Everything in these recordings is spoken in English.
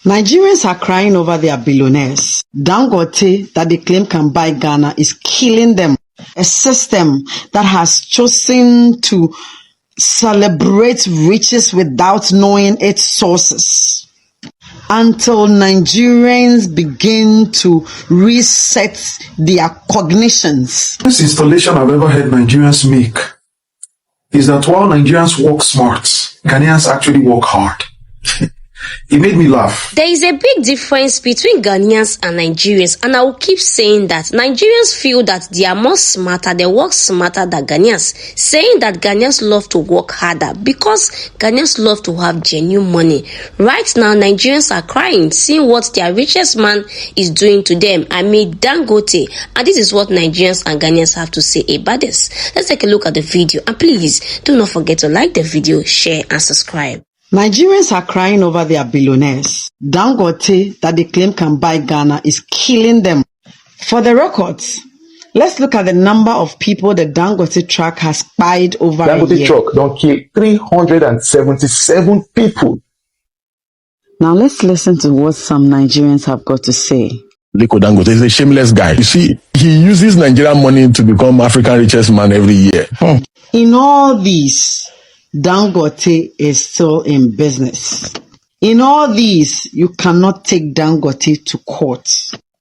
Nigerians are crying over their billionaires. Dangote, that they claim can buy Ghana, is killing them. A system that has chosen to celebrate riches without knowing its sources. Until Nigerians begin to reset their cognitions. This installation I've ever heard Nigerians make is that while Nigerians work smart, Ghanaians actually work hard. It made me laugh. There is a big difference between Ghanaians and Nigerians, and I will keep saying that. Nigerians feel that they are more smarter, they work smarter than Ghanaians, saying that Ghanaians love to work harder because Ghanaians love to have genuine money. Right now, Nigerians are crying, seeing what their richest man is doing to them. I mean, Dangote. And this is what Nigerians and Ghanaians have to say about this. Let's take a look at the video, and please do not forget to like the video, share and subscribe. Nigerians are crying over their billionaires. Dangote, that they claim can buy Ghana, is killing them. For the records, let's look at the number of people the Dangote truck has spied over Dangote a year. truck don't kill 377 people. Now let's listen to what some Nigerians have got to say. Liko Dangote is a shameless guy. You see, he uses Nigerian money to become African richest man every year. In all these, Dangote is still in business. In all these, you cannot take Dangote to court.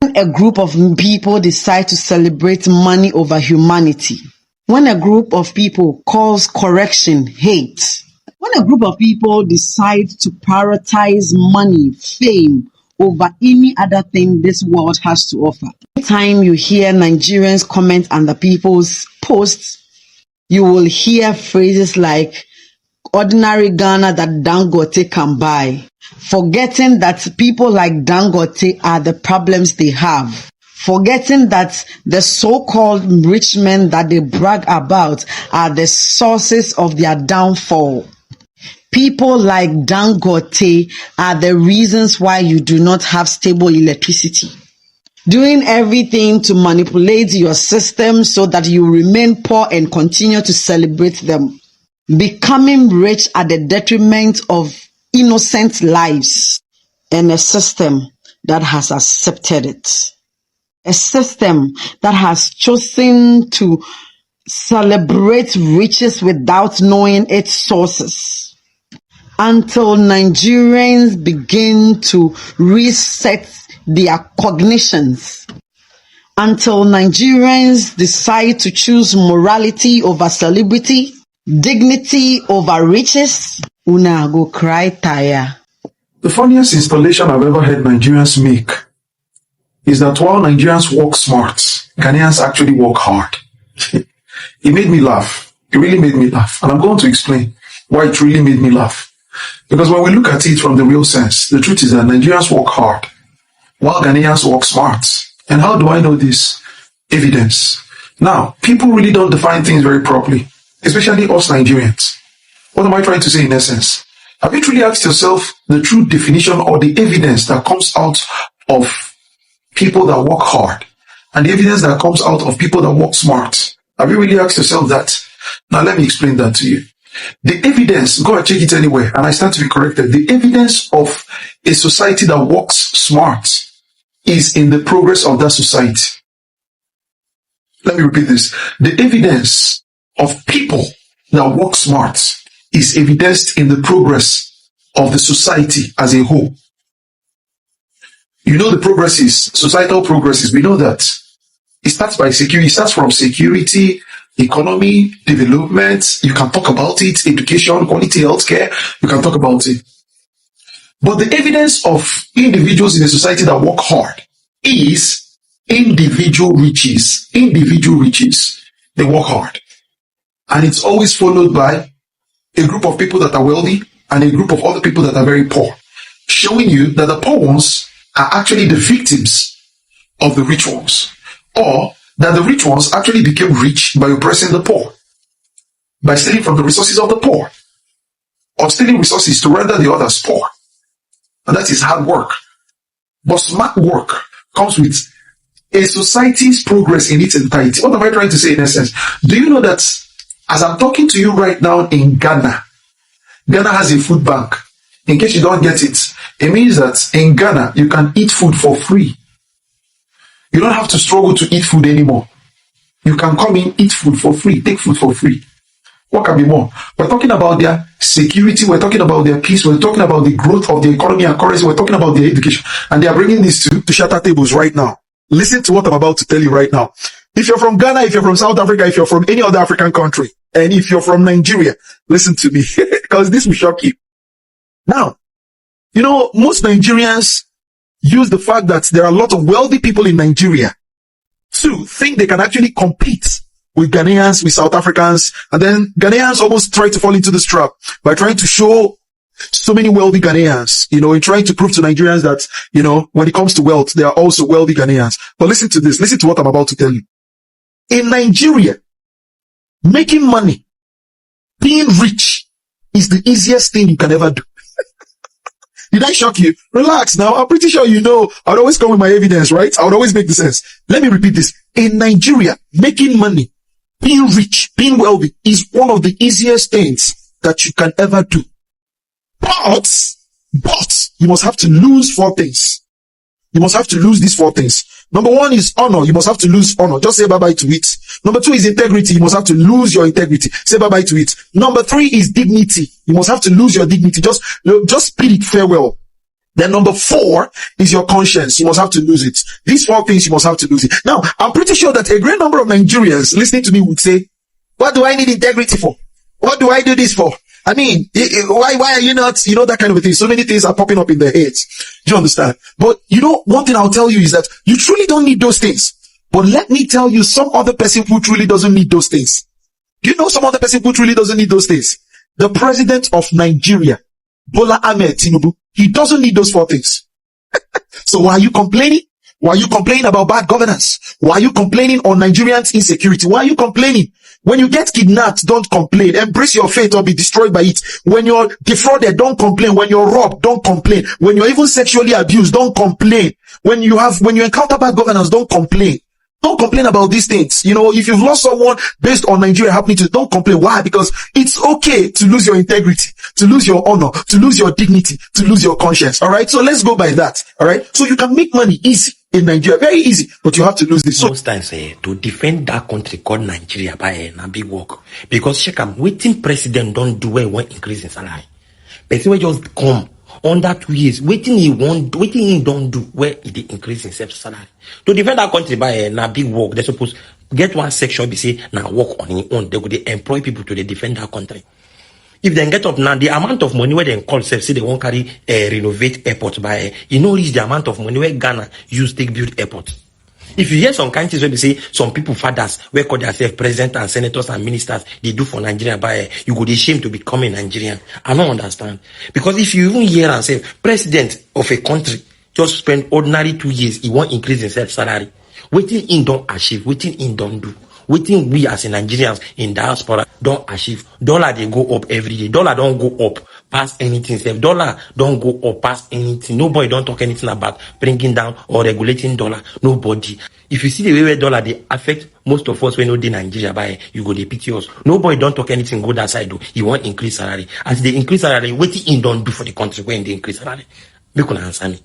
When a group of people decide to celebrate money over humanity, when a group of people calls correction hate, when a group of people decide to prioritize money, fame, over any other thing this world has to offer. Every time you hear Nigerians comment under people's posts, you will hear phrases like ordinary Ghana that Dangote can buy, forgetting that people like Dangote are the problems they have, forgetting that the so-called rich men that they brag about are the sources of their downfall. People like Dangote are the reasons why you do not have stable electricity. Doing everything to manipulate your system so that you remain poor and continue to celebrate them. Becoming rich at the detriment of innocent lives, and a system that has accepted it. A system that has chosen to celebrate riches without knowing its sources. Until Nigerians begin to reset their cognitions. Until Nigerians decide to choose morality over celebrity, dignity over riches, una go cry tire. The funniest installation I've ever heard Nigerians make is that while Nigerians work smart, Ghanaians actually work hard. It made me laugh. It really made me laugh. And I'm going to explain why it really made me laugh. Because when we look at it from the real sense, the truth is that Nigerians work hard, while Ghanaians work smart. And how do I know this? Evidence. Now, people really don't define things very properly, especially us Nigerians. What am I trying to say in essence? Have you truly asked yourself the true definition or the evidence that comes out of people that work hard and the evidence that comes out of people that work smart? Have you really asked yourself that? Now, let me explain that to you. The evidence, go and check it anywhere, and I stand to be corrected. The evidence of a society that works smart is in the progress of that society. Let me repeat this. The evidence of people that work smart is evidenced in the progress of the society as a whole. You know the progresses, societal progresses, we know that. It starts by security, it starts from security, economy, development, you can talk about it, education, quality healthcare, you can talk about it. But the evidence of individuals in a society that work hard is individual riches. Individual riches. They work hard. And it's always followed by a group of people that are wealthy and a group of other people that are very poor, showing you that the poor ones are actually the victims of the rich ones, or that the rich ones actually became rich by oppressing the poor, by stealing from the resources of the poor, or stealing resources to render the others poor. And that is hard work. But smart work comes with a society's progress in its entirety. What am I trying to say in essence? Do you know that as I'm talking to you right now in Ghana, Ghana has a food bank. In case you don't get it, It means that in Ghana, you can eat food for free. You don't have to struggle to eat food anymore. You can come in, eat food for free, take food for free. What can be more? We're talking about their security, we're talking about their peace, we're talking about the growth of the economy and currency, we're talking about their education. And they are bringing this to shatter tables right now. Listen to what I'm about to tell you right now. If you're from Ghana, if you're from South Africa, if you're from any other African country, and if you're from Nigeria, listen to me, because this will shock you. Now, you know, most Nigerians use the fact that there are a lot of wealthy people in Nigeria to think they can actually compete with Ghanaians, with South Africans, and then Ghanaians almost try to fall into this trap by trying to show so many wealthy Ghanaians, you know, in trying to prove to Nigerians that, you know, when it comes to wealth, they are also wealthy Ghanaians. But listen to this, listen to what I'm about to tell you. In Nigeria, making money, being rich is the easiest thing you can ever do. Did I shock you? Relax now. I'm pretty sure you know I would always come with my evidence, right? I would always make the sense. Let me repeat this. In Nigeria, making money, being rich, being wealthy is one of the easiest things that you can ever do. But you must have to lose 4 things. You must have to lose these 4 things. Number 1 is honor. You must have to lose honor. Just say bye-bye to it. Number 2 is integrity. You must have to lose your integrity. Say bye-bye to it. Number 3 is dignity. You must have to lose your dignity. Just bid it farewell. Then number 4 is your conscience. You must have to lose it. These 4 things, you must have to lose it. Now, I'm pretty sure that a great number of Nigerians listening to me would say, what do I need integrity for? What do I do this for? I mean, why are you not, you know, that kind of a thing. So many things are popping up in their heads. Do you understand? But you know, one thing I'll tell you is that you truly don't need those things. But let me tell you some other person who truly doesn't need those things. Do you know some other person who truly doesn't need those things? The president of Nigeria, Bola Ahmed Tinubu. He doesn't need those 4 things. So why are you complaining? Why are you complaining about bad governance? Why are you complaining on Nigerians' insecurity? Why are you complaining? When you get kidnapped, don't complain. Embrace your fate or be destroyed by it. When you're defrauded, don't complain. When you're robbed, don't complain. When you're even sexually abused, don't complain. When you encounter bad governance, don't complain. Don't complain about these things. You know, if you've lost someone based on Nigeria happening to you, don't complain. Why? Because it's okay to lose your integrity, to lose your honor, to lose your dignity, to lose your conscience. All right. So let's go by that. All right. So you can make money easy in Nigeria, very easy, but you have to lose this. So most times to defend that country called Nigeria by a big work, because check am waiting president don't do well when increasing salary. But we just come under 2 years, waiting he don't do where it increase in self salary. To defend that country by a big work, they supposed get one section be say now work on it own. They go they employ people to defend that country. If they get up now, the amount of money where they call say they won't carry renovate airport by you know reach the amount of money where Ghana use take build airport. If you hear some countries where they say some people fathers where call themselves president and senators and ministers they do for Nigeria by you go they shame to become a Nigerian. I don't understand. Because if you even hear and say president of a country just spend ordinary 2 years, he won't increase in self salary. Waiting in don't achieve, waiting in don't do. Waiting we as a Nigerians in diaspora don't achieve. Dollar they go up every day. Dollar don't go up past anything. Self dollar don't go up past anything. Nobody don't talk anything about bringing down or regulating dollar. Nobody. If you see the way where dollar they affect most of us when we know Nigeria by you go they pity us. Nobody don't talk anything good that side though. You want increase salary. As they increase salary, waiting in don't do for the country when they increase salary. Make una answer me.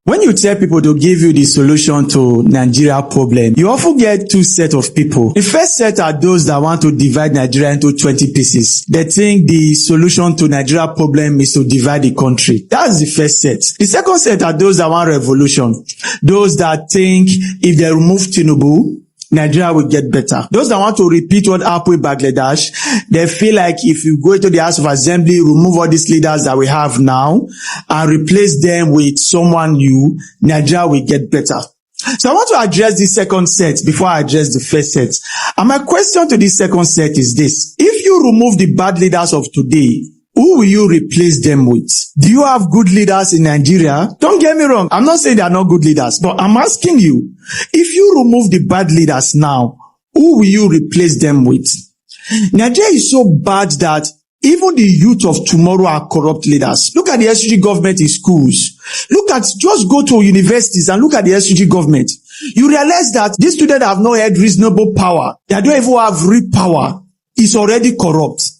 When you tell people to give you the solution to Nigeria problem, you often get 2 sets of people. The first set are those that want to divide Nigeria into 20 pieces. They think the solution to Nigeria problem is to divide the country. That's the first set. The second set are those that want revolution. Those that think if they remove Tinubu, Nigeria will get better. Those that want to repeat what happened in Bangladesh, they feel like if you go into the House of Assembly, remove all these leaders that we have now and replace them with someone new, Nigeria will get better. So I want to address the second set before I address the first set. And my question to this second set is this. If you remove the bad leaders of today, who will you replace them with? Do you have good leaders in Nigeria? Don't get me wrong. I'm not saying they are not good leaders, but I'm asking you, if you remove the bad leaders now, who will you replace them with? Nigeria is so bad that even the youth of tomorrow are corrupt leaders. Look at the SUG government in schools. Just go to universities and look at the SUG government. You realize that these students have not had reasonable power. They don't even have real power. It's already corrupt.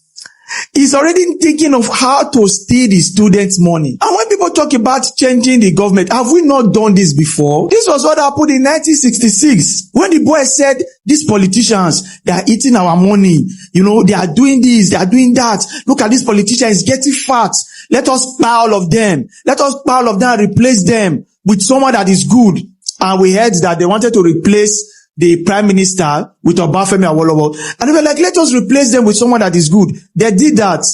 He's already thinking of how to steal the students' money. And when people talk about changing the government, have we not done this before? This was what happened in 1966 when the boy said, these politicians, they are eating our money. They are doing this, they are doing that. Look at this politician, he's getting fat. Let us buy all of them. Let us buy all of them and replace them with someone that is good. And we heard that they wanted to replace the prime minister with Obafemi Awolowo. And they were like, let us replace them with someone that is good. They did that.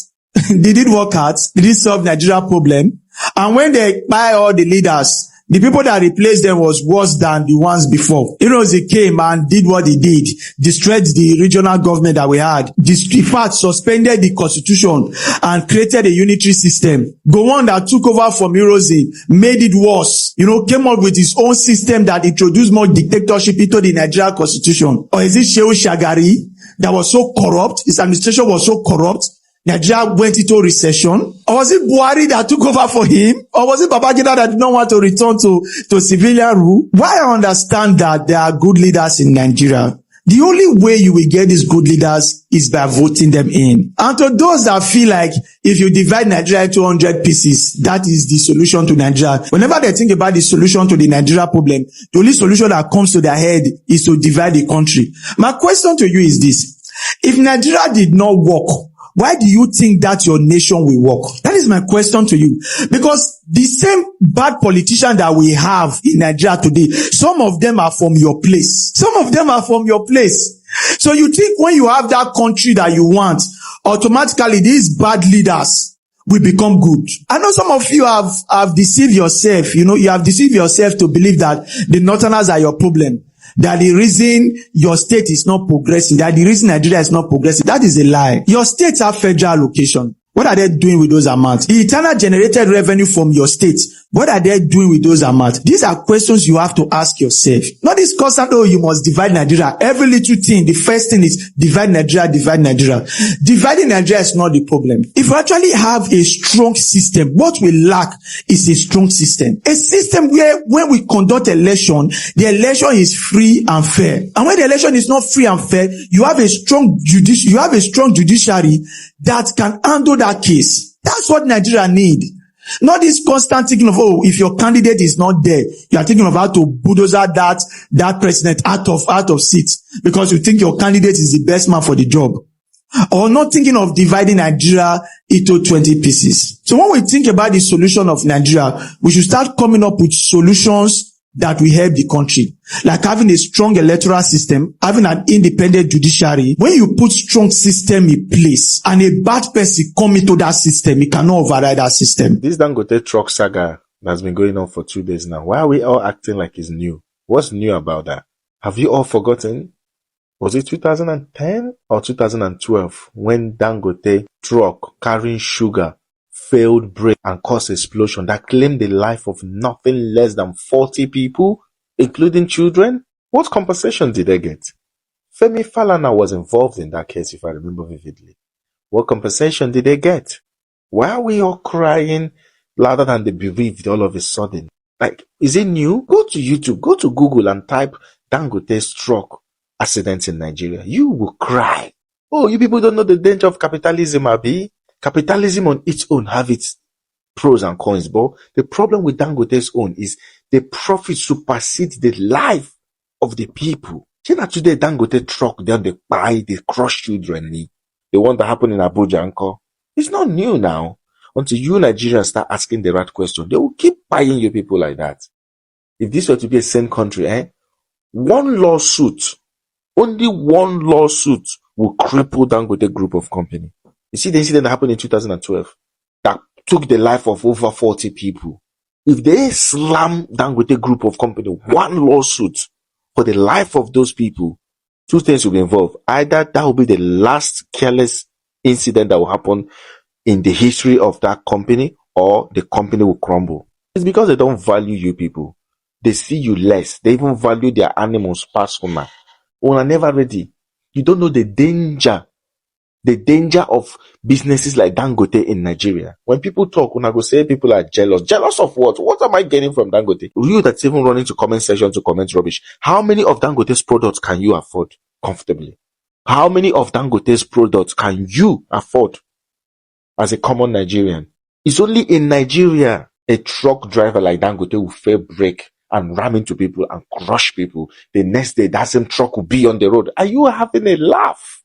They did work hard. They did solve Nigeria problem. And when they buy all the leaders, the people that replaced them was worse than the ones before. They came and did what they did. Destroyed the regional government that we had. In fact, suspended the constitution and created a unitary system. Gowon that took over from Eurozone made it worse. Came up with his own system that introduced more dictatorship into the Nigerian constitution. Or is it Shehu Shagari that was so corrupt? His administration was so corrupt. Nigeria went into recession? Or was it Buhari that took over for him? Or was it Babangida that did not want to return to civilian rule? Why I understand that there are good leaders in Nigeria. The only way you will get these good leaders is by voting them in. And to those that feel like if you divide Nigeria into 100 pieces, that is the solution to Nigeria. Whenever they think about the solution to the Nigeria problem, the only solution that comes to their head is to divide the country. My question to you is this. If Nigeria did not work, why do you think that your nation will work? That is my question to you. Because the same bad politicians that we have in Nigeria today, some of them are from your place. Some of them are from your place. So you think when you have that country that you want, automatically these bad leaders will become good. I know some of you have deceived yourself. You have deceived yourself to believe that the Northerners are your problem. That the reason your state is not progressing, that the reason Nigeria is not progressing, that is a lie. Your states have federal allocation. What are they doing with those amounts? The internal generated revenue from your state, what are they doing with those amounts? These are questions you have to ask yourself. Not this constant, you must divide Nigeria. Every little thing, the first thing is divide Nigeria, divide Nigeria. Dividing Nigeria is not the problem. If you actually have a strong system, what we lack is a strong system. A system where when we conduct election, the election is free and fair. And when the election is not free and fair, you have a strong judiciary that can handle that case. That's what Nigeria need. Not this constant thinking of, if your candidate is not there, you are thinking of how to bulldozer that president out of seats because you think your candidate is the best man for the job. Or not thinking of dividing Nigeria into 20 pieces. So when we think about the solution of Nigeria, we should start coming up with solutions that will help the country. Like having a strong electoral system, having an independent judiciary. When you put strong system in place and a bad person come into that system, it cannot override that system. This Dangote truck saga has been going on for 2 days now. Why are we all acting like it's new? What's new about that? Have you all forgotten? Was it 2010 or 2012 when Dangote truck carrying sugar failed brake and caused explosion that claimed the life of nothing less than 40 people, including children? What compensation did they get? Femi Falana was involved in that case, if I remember vividly. What compensation did they get? Why are we all crying louder than the bereaved all of a sudden? Like, is it new? Go to YouTube, go to Google and type Dangote's truck accidents in Nigeria. You will cry. Oh, you people don't know the danger of capitalism, Abi? Capitalism on its own have its pros and cons, but the problem with Dangote's own is the profit supersedes the life of the people. See that today Dangote truck, they buy, they crush children. The one that happened in Abuja, uncle. It's not new now. Until you Nigerians start asking the right question, they will keep buying you people like that. If this were to be a sane country, one lawsuit, only one lawsuit will cripple Dangote group of company. You see the incident that happened in 2012 that took the life of over 40 people. If they slam Dangote group of company, one lawsuit for the life of those people, two things will be involved. Either that will be the last careless incident that will happen in the history of that company, or the company will crumble. It's because they don't value you people. They see you less. They even value their animals past Una. Una never ready. You don't know the danger of businesses like Dangote in Nigeria. When people talk, Una go say people are jealous. Jealous of what? What am I getting from Dangote? You that's even running to comment section to comment rubbish. How many of Dangote's products can you afford comfortably? How many of Dangote's products can you afford as a common Nigerian? It's only in Nigeria A truck driver like Dangote will fail brake and ram into people and crush people. The next day, that same truck will be on the road. Are you having a laugh?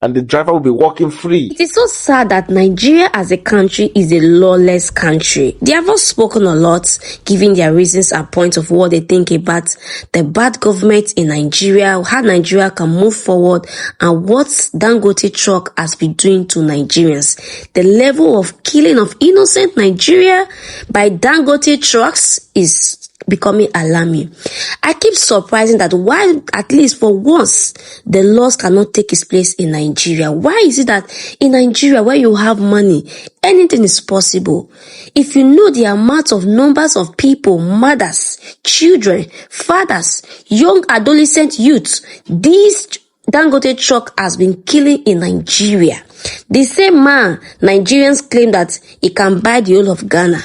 And the driver will be walking free. It is so sad that Nigeria as a country is a lawless country. They have all spoken a lot, giving their reasons and points of what they think about the bad government in Nigeria, how Nigeria can move forward, and what Dangote truck has been doing to Nigerians. The level of killing of innocent Nigeria by Dangote trucks is becoming alarming. I keep surprising that why, at least for once, the laws cannot take its place in Nigeria. Why is it that in Nigeria, where you have money, anything is possible? If you know the amount of numbers of people, mothers, children, fathers, young adolescent youths, this Dangote truck has been killing in Nigeria. The same man, Nigerians claim that he can buy the whole of Ghana.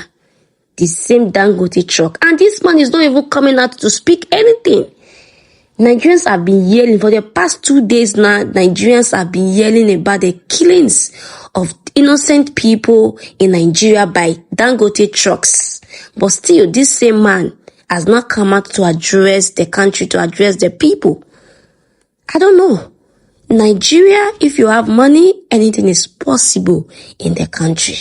The same Dangote truck. And this man is not even coming out to speak anything. Nigerians have been yelling for the past 2 days now. Nigerians have been yelling about the killings of innocent people in Nigeria by Dangote trucks. But still, this same man has not come out to address the country, to address the people. I don't know. Nigeria, if you have money, anything is possible in the country.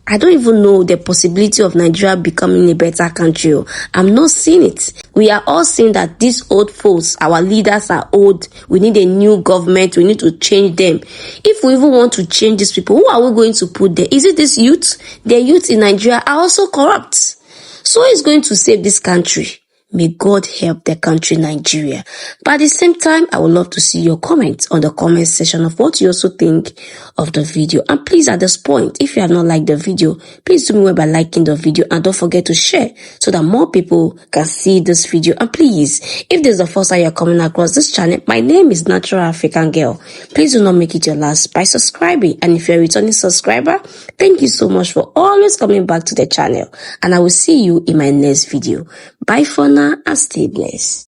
I don't even know the possibility of Nigeria becoming a better country. I'm not seeing it. We are all seeing that these old folks, our leaders are old. We need a new government. We need to change them. If we even want to change these people, who are we going to put there? Is it this youth? The youth in Nigeria are also corrupt. So who is going to save this country? May God help the country Nigeria. But at the same time, I would love to see your comments on the comment section of what you also think of the video. And please, at this point, if you have not liked the video, please do me well by liking the video and don't forget to share so that more people can see this video. And please, if this is the first time you're coming across this channel, my name is Natural African Girl. Please do not make it your last by subscribing. And if you're a returning subscriber, thank you so much for always coming back to the channel. And I will see you in my next video. Bye for now and stay blessed.